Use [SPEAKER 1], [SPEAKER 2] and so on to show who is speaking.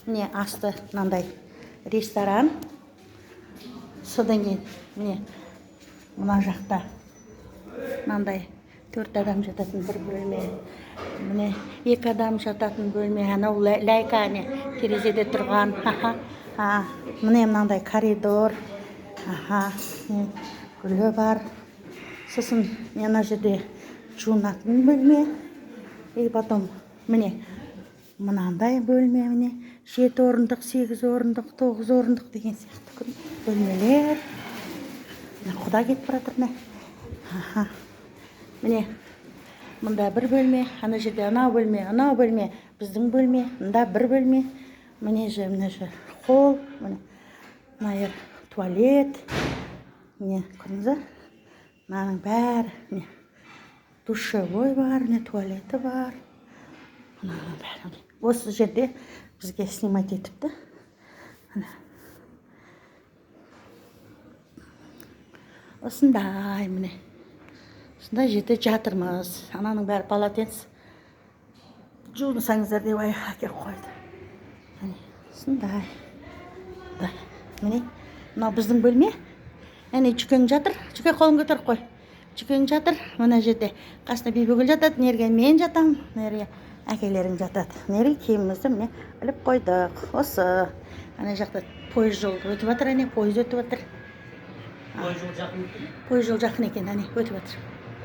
[SPEAKER 1] міне асты мынандай ресторан. Содан кейін міне мына жақта мынандай 4 адам жататын бір бөлме. Міне 2 адам жататын бөлме. Анау лайка терезеде тұрған. Міне мынандай коридор. Гүлі бар. Сосын ана жерде жуынатын бөлме. И потом міне мынандай бөлме, міне 7 орындық, 8 орындық, 9 орындық деген сияқты бөлмелер. Құда кетіп баратыр міне. Міне мында бір бөлме, ана жерде анау бөлме, біздің бөлме, мында бір бөлме. Міне же холл, мына туалет. Міне көрдіңіздер? Мынаның бәрі, міне душевой бар, туалеті бар. Осы жерде бізге снимать етіпті. Осындай міне. Осындай жерде жатырмыз. Ананың бәрі полотенце. Жуынсаңыздар деп аяққа келіп қойды. Осындай. Міне мынау біздің бөлме. Әне жүкең жатыр. Жүке қолын көтеріп қой. Жүкең жатыр. Мына жерде қасында бибігүл жатады. Нерге мен жатам. Нерге әкелерің жатады. Нерге киімімізді міне іліп қойдық. Осы. Ана жақта пойыз жол өтіп жатыр. Пойыз өтіп жатыр. Пойыз жол жақын екен. Өтіп жатыр.